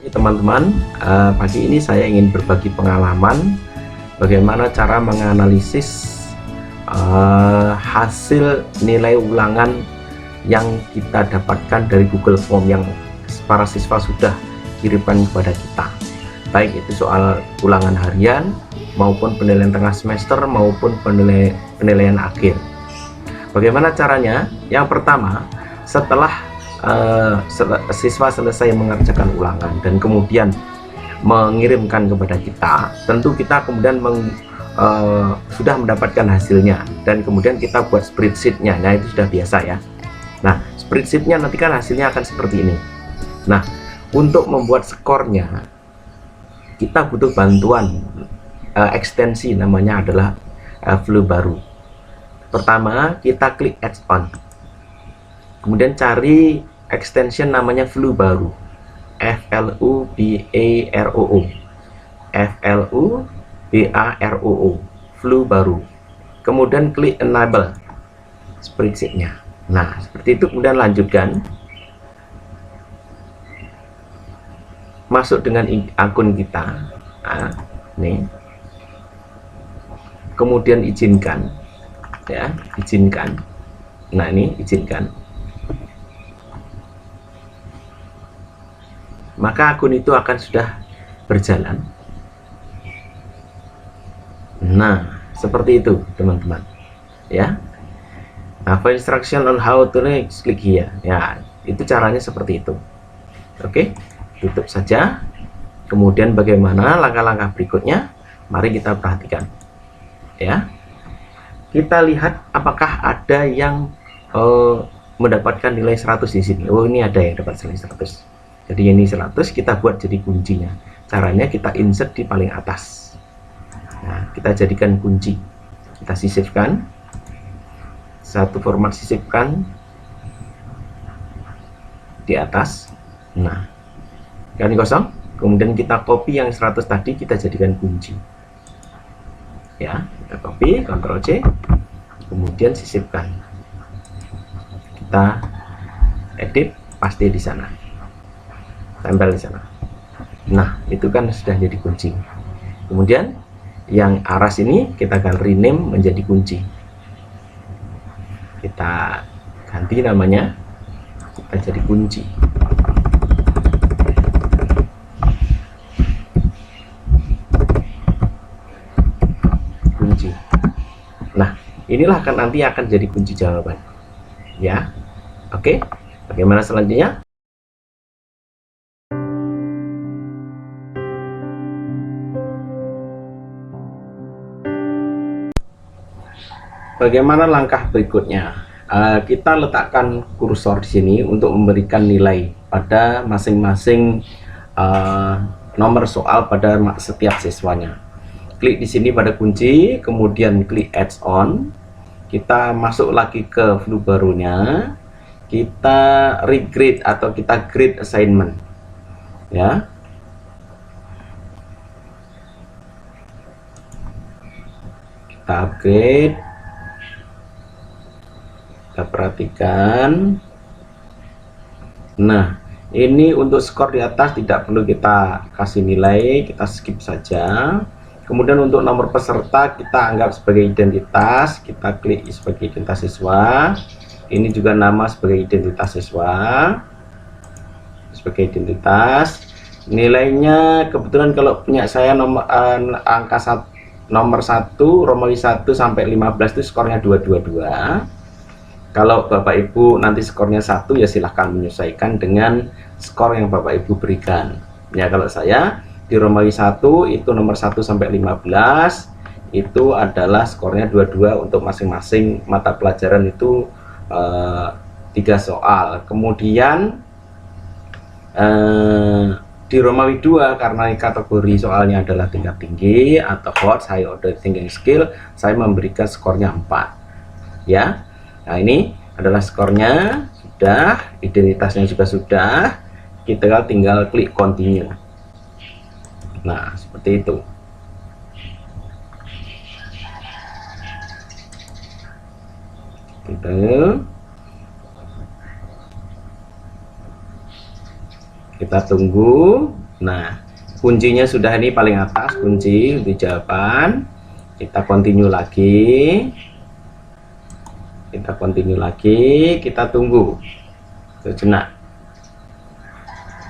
teman-teman, pagi ini saya ingin berbagi pengalaman bagaimana cara menganalisis hasil nilai ulangan yang kita dapatkan dari Google Form yang para siswa sudah kirimkan kepada kita, baik itu soal ulangan harian maupun penilaian tengah semester maupun penilaian akhir. Bagaimana caranya? Yang pertama, setelah siswa selesai mengerjakan ulangan dan kemudian mengirimkan kepada kita, tentu kita kemudian sudah mendapatkan hasilnya dan kemudian kita buat spreadsheet-nya. Nah, itu sudah biasa ya. Nah, spreadsheet-nya nanti kan hasilnya akan seperti ini. Nah, untuk membuat skornya kita butuh bantuan ekstensi, namanya adalah Flu baru. Pertama, kita klik add on, kemudian cari extension namanya Flu baru, FLUBAROO, Flu baru. Kemudian klik enable spreadsheet-nya. Nah, seperti itu. Kemudian lanjutkan, masuk dengan akun kita. Nah, nih. Kemudian izinkan, ya, izinkan. Nah, ini izinkan. Maka akun itu akan sudah berjalan. Nah, seperti itu teman-teman, ya. Nah, for instruction on how to next, klik here. Ya, itu caranya seperti itu. Oke, tutup saja. Kemudian bagaimana langkah-langkah berikutnya? Mari kita perhatikan, ya. Kita lihat apakah ada yang mendapatkan nilai 100 di sini. Oh, ini ada yang dapat nilai 100. Jadi ini 100 kita buat jadi kuncinya. Caranya kita insert di paling atas. Nah, kita jadikan kunci. Kita sisipkan. Satu format sisipkan di atas. Nah, kan kosong. Kemudian kita copy yang 100 tadi, kita jadikan kunci. Ya, kita copy, Ctrl C. Kemudian sisipkan. Kita edit, paste di sana. Tempel di sana. Nah, itu kan sudah jadi kunci. Kemudian yang aras ini kita akan rename menjadi kunci. Kita ganti namanya, kita jadi kunci. Kunci. Nah, inilah kan nanti akan jadi kunci jawaban. Ya. Oke. Bagaimana selanjutnya? Bagaimana langkah berikutnya? Kita letakkan kursor di sini untuk memberikan nilai pada masing-masing nomor soal pada setiap siswanya. Klik di sini pada kunci, kemudian klik add on. Kita masuk lagi ke Flu barunya. Kita regrade atau kita grade assignment. Ya. Kita upgrade. Kita perhatikan. Nah, ini untuk skor di atas tidak perlu kita kasih nilai, kita skip saja. Kemudian untuk nomor peserta kita anggap sebagai identitas, kita klik sebagai identitas siswa. Ini juga nama sebagai identitas siswa, sebagai identitas. Nilainya kebetulan kalau punya saya nomor nomor 1 Romawi 1 sampai 15 itu skornya 222. Kalau Bapak Ibu nanti skornya 1, ya silahkan menyesuaikan dengan skor yang Bapak Ibu berikan. Ya, kalau saya di Romawi 1 itu nomor 1 sampai 15 itu adalah skornya 22 untuk masing-masing mata pelajaran itu 3 soal. Kemudian di Romawi 2 karena kategori soalnya adalah tingkat tinggi atau hot high order thinking skill, saya memberikan skornya 4. Ya. Nah, ini adalah skornya, sudah, identitasnya juga sudah, kita tinggal klik continue. Nah, seperti itu. Kita tunggu Nah, kuncinya sudah ini paling atas, kunci untuk jawaban. Kita continue lagi. Kita tunggu sejenak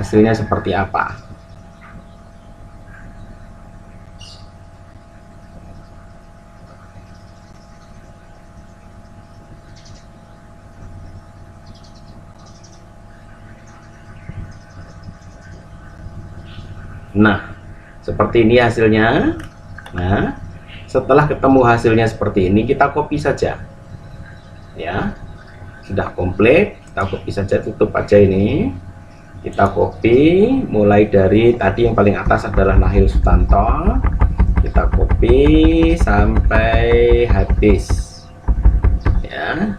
hasilnya seperti apa. Nah, seperti ini hasilnya. Nah, setelah ketemu hasilnya seperti ini, kita copy saja ya. Sudah komplit, kita copy saja, tutup aja ini. Kita copy mulai dari tadi yang paling atas adalah Nahil Sutanto, kita copy sampai habis ya.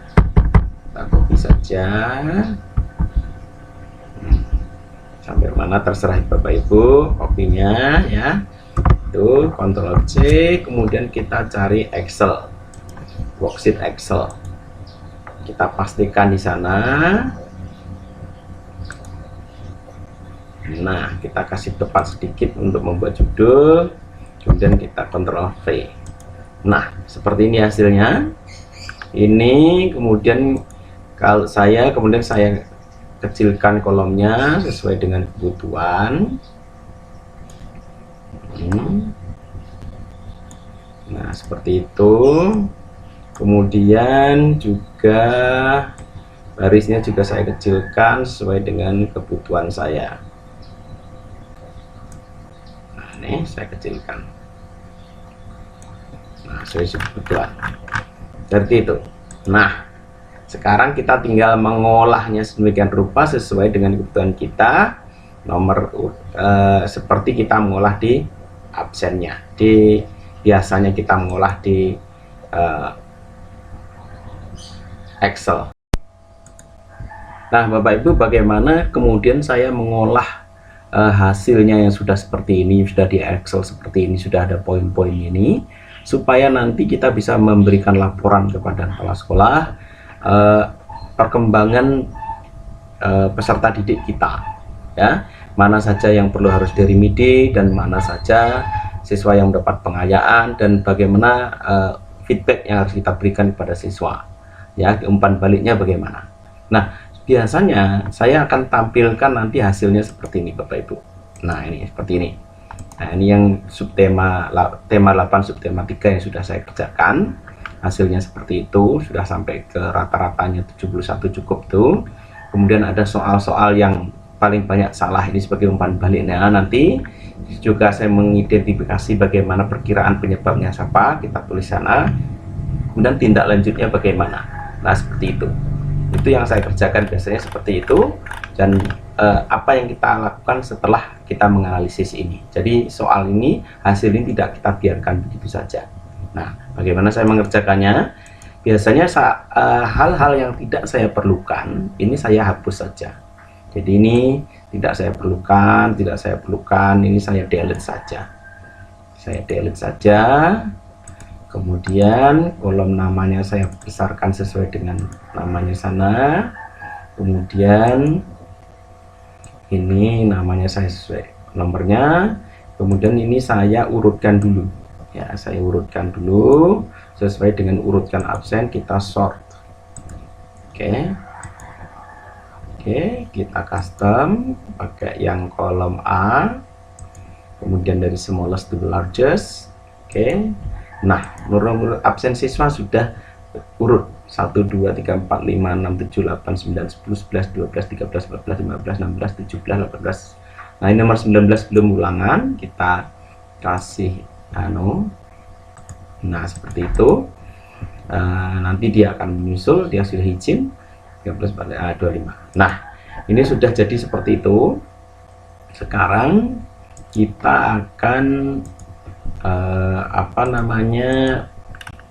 Kita copy saja sampai mana terserah Bapak Ibu kopinya ya. Itu Ctrl C, kemudian kita cari Excel, worksheet Excel, kita pastikan di sana. Nah, kita kasih tepat sedikit untuk membuat judul, kemudian kita Ctrl V. Nah, seperti ini hasilnya. Ini kemudian kalau saya kecilkan kolomnya sesuai dengan kebutuhan. Nah, seperti itu. Kemudian juga barisnya juga saya kecilkan sesuai dengan kebutuhan saya. Nah, ini saya kecilkan. Nah, sesuai kebutuhan. Seperti itu. Nah, sekarang kita tinggal mengolahnya sedemikian rupa sesuai dengan kebutuhan kita. Seperti kita mengolah di absennya. Biasanya kita mengolah di Excel. Nah, Bapak Ibu, bagaimana kemudian saya mengolah hasilnya yang sudah seperti ini, sudah di Excel seperti ini, sudah ada poin-poin ini, supaya nanti kita bisa memberikan laporan kepada kepala sekolah perkembangan peserta didik kita ya, mana saja yang perlu harus diremedi dan mana saja siswa yang mendapat pengayaan, dan bagaimana feedback yang harus kita berikan kepada siswa ya, umpan baliknya bagaimana. Nah, biasanya saya akan tampilkan nanti hasilnya seperti ini Bapak Ibu. Nah, ini seperti ini. Nah, ini yang subtema tema 8 subtema 3 yang sudah saya kerjakan. Hasilnya seperti itu, sudah sampai ke rata-ratanya 71 cukup tuh. Kemudian ada soal-soal yang paling banyak salah, ini sebagai umpan baliknya. Nanti juga saya mengidentifikasi bagaimana perkiraan penyebabnya siapa, kita tulis sana. Kemudian tindak lanjutnya bagaimana. Nah, seperti itu. Itu yang saya kerjakan biasanya seperti itu. Dan apa yang kita lakukan setelah kita menganalisis ini. Jadi soal ini, hasil ini tidak kita biarkan begitu saja. Nah, bagaimana saya mengerjakannya? Biasanya hal-hal yang tidak saya perlukan, ini saya hapus saja. Jadi ini tidak saya perlukan, ini saya delete saja. Saya delete saja. Kemudian kolom namanya saya besarkan sesuai dengan namanya sana. Kemudian ini namanya saya sesuai nomornya. Kemudian ini saya urutkan dulu. Ya, saya urutkan dulu sesuai dengan urutkan absen, kita sort. Oke, kita custom pakai yang kolom A, kemudian dari smallest to the largest. Nah, menurut absen siswa sudah urut 1 2 3 4 5 6 7 8 9 10 11 12 13 14 15 16 17 18. Nah, ini nomor 19 belum ulangan, kita kasih nah seperti itu. Nanti dia akan menyusul, dia sudah izin 13 25. Nah, ini sudah jadi seperti itu. Sekarang kita akan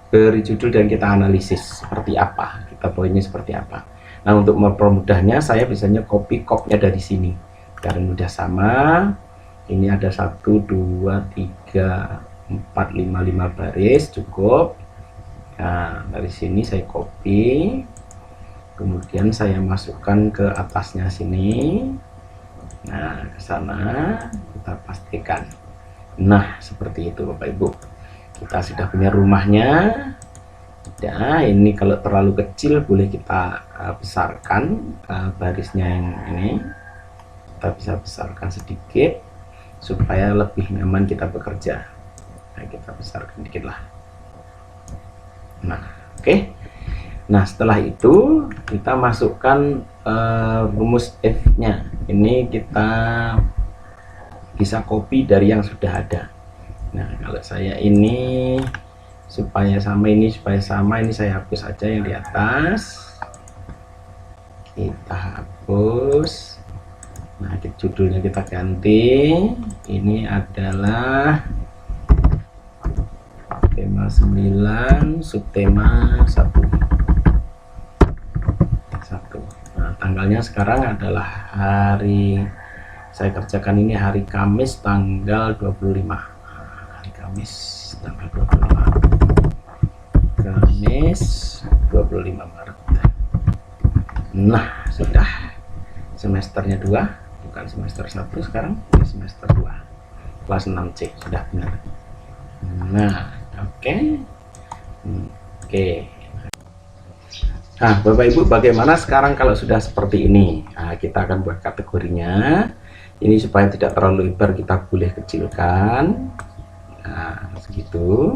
beri judul dan kita analisis seperti apa, kita poinnya seperti apa. Nah, untuk mempermudahnya saya biasanya copy dari sini karena mudah sama. Ini ada 1 2 3 4 5 baris cukup. Nah, dari sini saya copy, kemudian saya masukkan ke atasnya sini. Nah, ke sana kita pastikan. Nah, seperti itu Bapak Ibu. Kita sudah punya rumahnya. Ya, ini kalau terlalu kecil boleh kita besarkan barisnya yang ini. Kita bisa besarkan sedikit supaya lebih nyaman kita bekerja. Nah, kita besarkan dikit lah. Nah, oke. Nah, setelah itu kita masukkan rumus F-nya. Ini kita bisa copy dari yang sudah ada. Nah, kalau saya ini supaya sama, ini saya hapus aja yang di atas, kita hapus. Nah, judulnya kita ganti, ini adalah tema 9 subtema 1. Nah, tanggalnya sekarang adalah hari saya kerjakan ini hari Kamis tanggal 25. Hari Kamis tanggal 25. Kamis 25 Maret. Nah, sudah semesternya 2, bukan semester 1 sekarang, ini semester 2. Kelas 6C sudah benar. Nah, oke. Nah, Bapak Ibu, bagaimana sekarang kalau sudah seperti ini? Nah, kita akan buat kategorinya. Ini supaya tidak terlalu lebar, kita boleh kecilkan. Nah, segitu.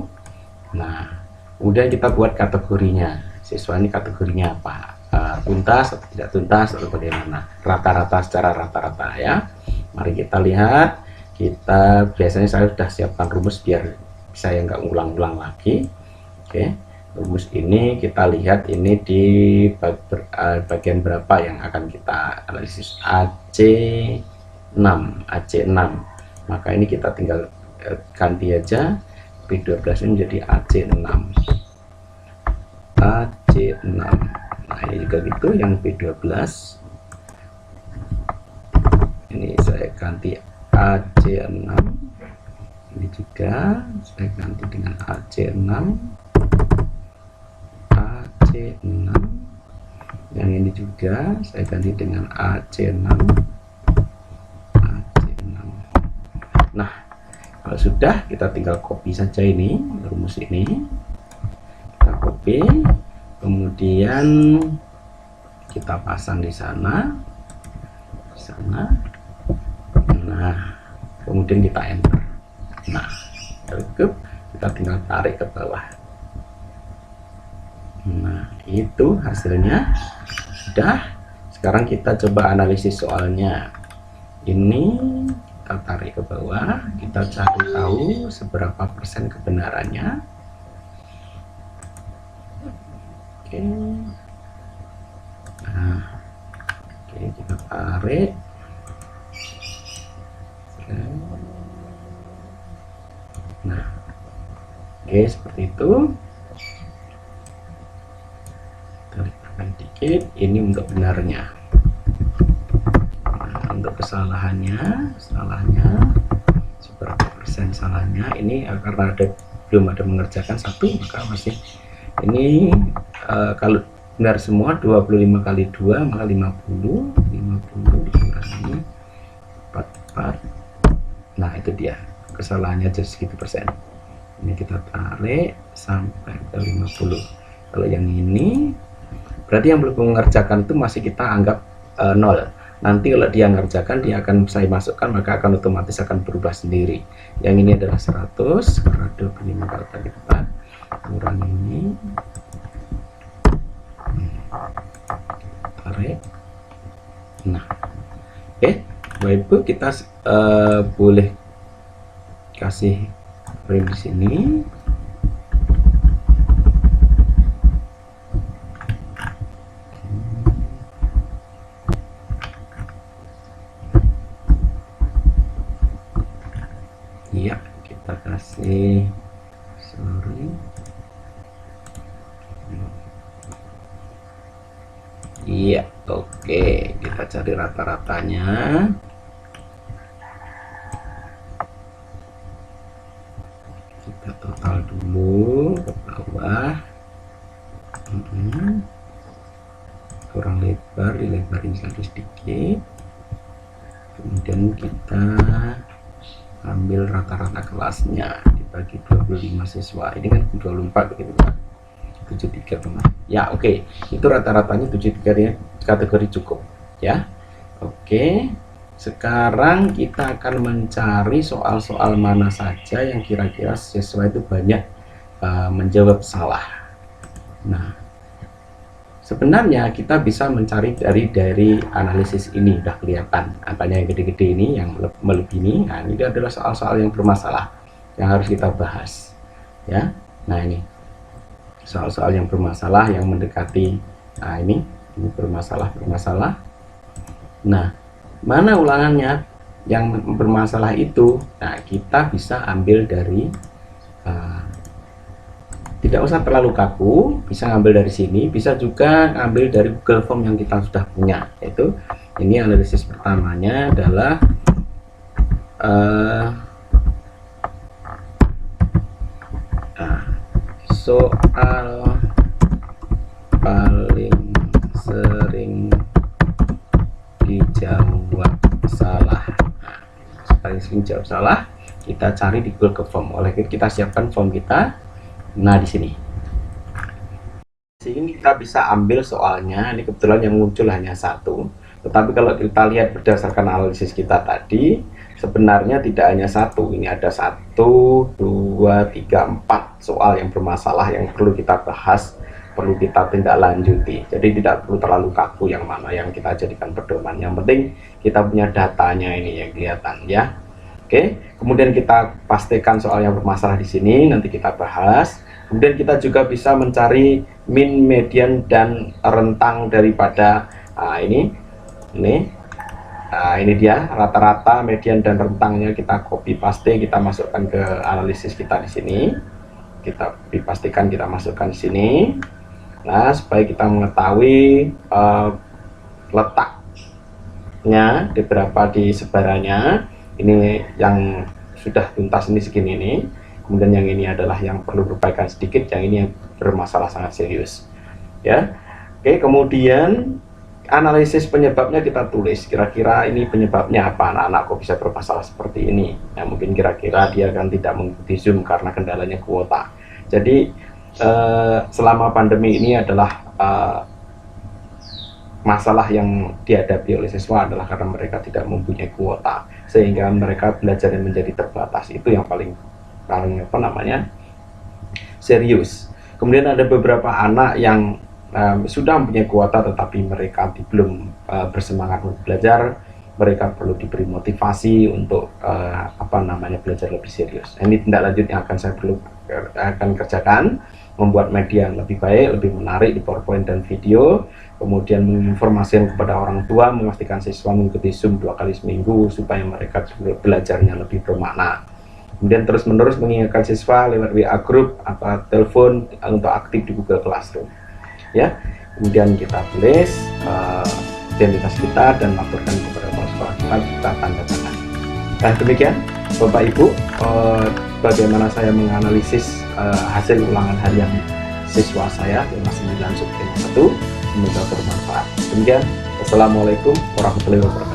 Nah, kemudian kita buat kategorinya. Siswa ini kategorinya apa? Tuntas atau tidak tuntas atau bagaimana? Rata-rata, secara rata-rata ya. Mari kita lihat. Kita biasanya saya sudah siapkan rumus biar saya nggak ngulang-ulang lagi. Oke, rumus ini kita lihat ini di bagian berapa yang akan kita analisis. AC6, maka ini kita tinggal ganti aja P12 ini menjadi AC6. Nah, ini juga gitu, yang P12 ini saya ganti AC6, ini juga saya ganti dengan AC6, yang ini juga saya ganti dengan AC6. Nah, kalau sudah, kita tinggal copy saja ini rumus ini, kita copy, kemudian kita pasang di sana, nah, kemudian kita enter. Nah, cukup, kita tinggal tarik ke bawah. Nah, itu hasilnya sudah. Sekarang kita coba analisis soalnya. Ini kita tarik ke bawah, kita cari tahu seberapa persen kebenarannya. Oke. Nah, oke, kita tarik. Nah, oke, seperti itu. Tarik dikit, ini untuk benarnya. Nah, untuk kesalahannya seberapa persen salahnya ini, karena belum ada mengerjakan satu, maka masih ini kalau benar semua 25 kali 2 maka 50 dikurangi 44. Nah, itu dia kesalahannya, jadi segitu persen. Ini kita tarik sampai ke 50. Kalau yang ini berarti yang belum mengerjakan itu masih kita anggap 0. Nanti kalau dia mengerjakan, dia akan saya masukkan, maka akan otomatis akan berubah sendiri. Yang ini adalah 100 karena 25 kali 4, kurangi ini, tarik. Nah, oke, Bapak Ibu, kita boleh kasih frame di sini. Iya, kita kasih, sorry. Iya, oke, kita cari rata-ratanya. Kita total dulu ke bawah. Kurang lebar, dilebarin lagi sedikit. Kemudian kemudian kita ambil rata-rata kelasnya dibagi 25 siswa, ini kan 24 gitu kan, 73 teman ya. Oke, itu rata-ratanya 73 ya, kategori cukup ya. Oke, sekarang kita akan mencari soal-soal mana saja yang kira-kira siswa itu banyak menjawab salah. Nah, sebenarnya kita bisa mencari dari analisis ini, udah kelihatan angkanya yang gede-gede ini, yang melebihi ini. Nah, ini adalah soal-soal yang bermasalah yang harus kita bahas ya. Nah, ini soal-soal yang bermasalah yang mendekati, nah ini bermasalah. Nah, mana ulangannya yang bermasalah itu? Nah, kita bisa ambil dari tidak usah terlalu kaku, bisa ngambil dari sini, bisa juga ngambil dari Google Form yang kita sudah punya. Yaitu ini analisis pertamanya adalah soal paling sering dijawab salah. Nah, paling sering jawab salah kita cari di Google Form. Oleh kita siapkan form kita. Nah, di sini kita bisa ambil soalnya. Ini kebetulan yang muncul hanya satu, tetapi kalau kita lihat berdasarkan analisis kita tadi, sebenarnya tidak hanya satu. Ini ada 1, 2, 3, 4 soal yang bermasalah yang perlu kita bahas, perlu kita tindak lanjuti. Jadi tidak perlu terlalu kaku yang mana yang kita jadikan pedoman. Yang penting kita punya datanya ini yang kelihatan ya. Oke, kemudian kita pastikan soal yang bermasalah di sini, nanti kita bahas. Kemudian kita juga bisa mencari min, median, dan rentang daripada ini dia rata-rata, median, dan rentangnya. Kita copy paste, kita masukkan ke analisis kita di sini. Kita copy pastikan, kita masukkan di sini. Nah, supaya kita mengetahui letaknya di berapa di sebarannya. Ini yang sudah tuntas ini segini ini, kemudian yang ini adalah yang perlu perbaikan sedikit, yang ini yang bermasalah sangat serius ya. Oke, kemudian analisis penyebabnya kita tulis, kira-kira ini penyebabnya apa, anak-anak kok bisa bermasalah seperti ini. Nah, mungkin kira-kira dia kan tidak mengikuti Zoom karena kendalanya kuota. Jadi selama pandemi ini adalah masalah yang dihadapi oleh siswa adalah karena mereka tidak mempunyai kuota, sehingga mereka belajar menjadi terbatas. Itu yang paling apa namanya serius. Kemudian ada beberapa anak yang sudah mempunyai kuota tetapi mereka belum bersemangat untuk belajar. Mereka perlu diberi motivasi untuk belajar lebih serius. Ini tindak lanjut yang akan kerjakan, membuat media yang lebih baik, lebih menarik di PowerPoint dan video, kemudian menginformasikan kepada orang tua, memastikan siswa mengikuti Zoom 2 kali seminggu supaya mereka belajarnya lebih bermakna. Kemudian terus-menerus mengingatkan siswa lewat WA group atau telepon untuk aktif di Google Classroom. Ya, kemudian kita tulis identitas kita dan laporkan kepada kepala sekolah kita tanda tangan. Nah, demikian Bapak Ibu, bagaimana saya menganalisis hasil ulangan harian siswa saya kelas 9 subjek 1. Semoga bermanfaat. Demikian, wassalamualaikum warahmatullahi wabarakatuh.